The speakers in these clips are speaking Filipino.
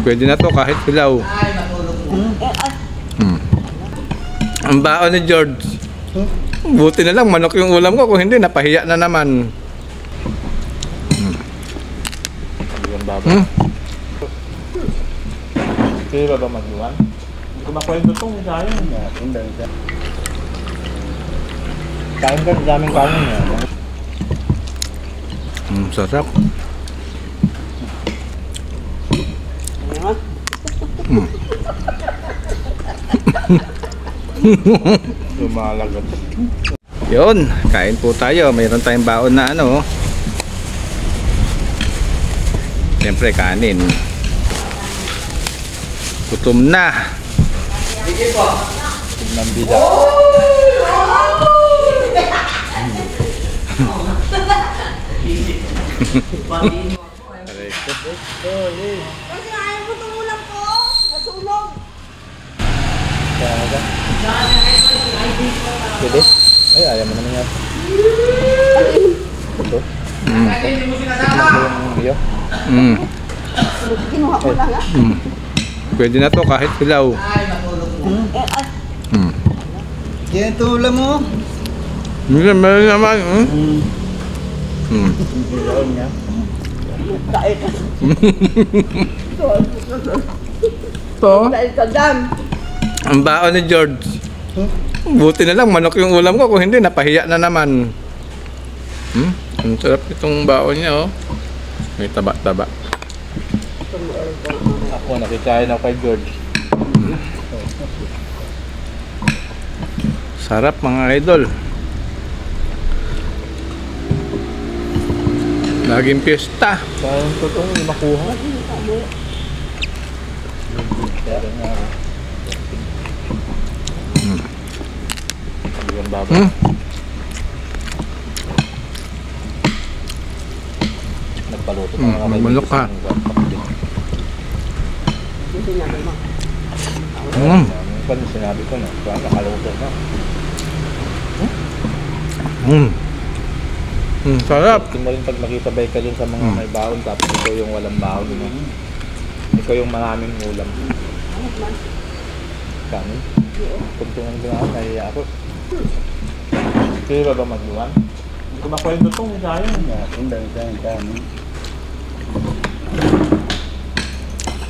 Pwede na to kahit hilaw. Ang baon ni George. Buti na lang manok yung ulam ko, kung hindi napahiya na naman. Kaya ba magluwan? Hindi ko makwento itong sayang niya. Kain ka, daming kanin niya. Sarap. Lumalagat. Yun, kain po tayo. Mayroon tayong baon na ano. Siyempre kanin. Gutom na. Sige po. Tignan bida. Kasi ayaw ko itong ulam ko. Nasunog. Pwede? Ay, ayaw mo naman yan. Ito? Hindi mo sinasama. Yung iyo? Kinuha ko lang ha. Pwede na to kahit hilaw. Yan ito ulam mo. Meron naman. Ilaon niya. Kain ka. To? Kain ka dyan. Ang baon ni George. Buti na lang manok yung ulam ko, kung hindi napahiya na naman. Ang sarap itong baon niya, oh. May taba-taba. Ako, nakikain ako kay George. Sarap mga idol. Laging piyesta. Sayang ko itong makuha. Ang baba. Nagpaluto pa mga manok ka. Sinabi mo. Ano sinabi ko na? Nakaluto na. Sarap. Ito mo rin pag makisabay ka dun sa mga may baon tapos ikaw yung walang baon. Ikaw yung maraming ulam. Kanin? Kuntungan ko na, nahiya ako. Kaya ba magluwan? Hindi ko makwento itong sayang niya.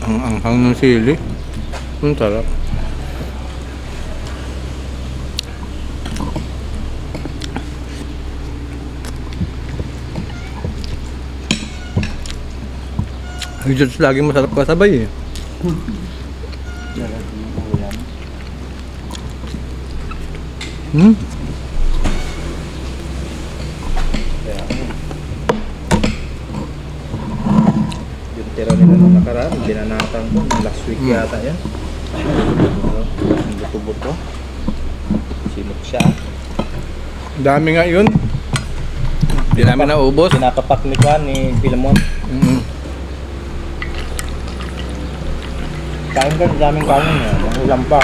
Ang anghang ng sili. Ang sarap. Ay, George, lagi masarap kasabay eh. Yung tira nila nung nakaraan, binanatan ko. Last week yata yan. Ang buto-buto. Simot siya. Dami nga yun. Hindi namin naubos. Pinapapak ni Juan ni Pilamon. Kain ka, daming kanin niya. Ang ulam pa.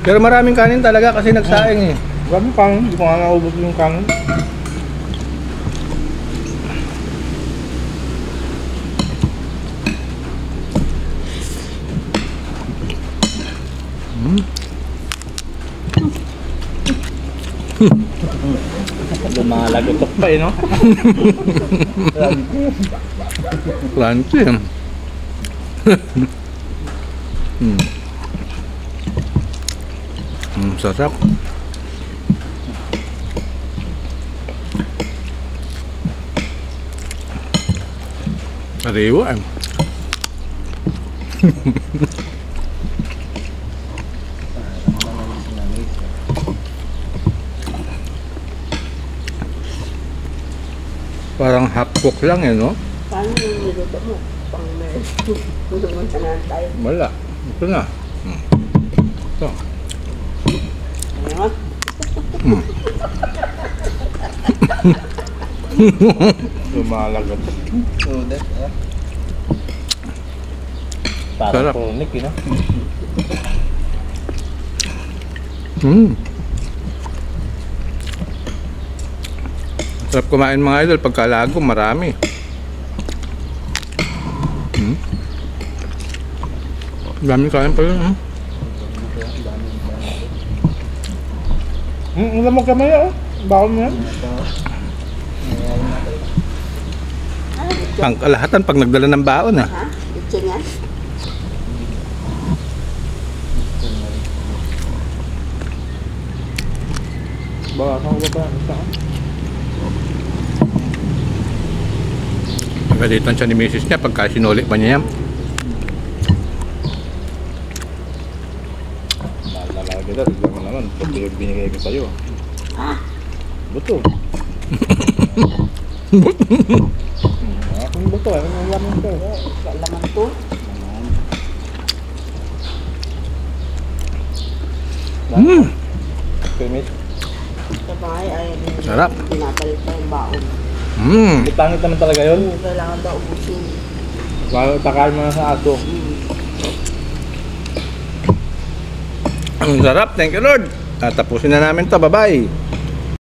Pero maraming kanin talaga kasi nagsaing eh. Maraming kanin, hindi ko nga naubos yung kanin. Lumalagotok pa eh, no? Crunchy. Sarap. Sariwa. Parang half cook lang eh, no? Paano yung niluto mo? Pang may tulungan sa nantay. Wala. Ito na. Ito. Ano? Lumalagot. So that, Parang sarap. purnik, you know? Sarap kumain mga idol. Pagkalago, marami. Dami kain pa yun. Alam mo kamay oh. Baon mo yan. Ang kalahatan pag nagdala ng baon ah. Ha? Lechon yan? Bawasan ko ba? Isa ka? Pagalitan siya ni misis niya pagka sinuli pa niya yan. Naalala kita, tignan mo naman. Ito yung binigay ko sa'yo. Buto. Akong buto eh. Ang laman ko. Laman to. Permit. Sa bahay ay Sarap. pinapalit pa yung baon. Pangit naman talaga yun. Kailangan ba ubusin? Takal mo na sa aso. Ang sarap. Thank you Lord. Tapusin na namin to. Bye-bye.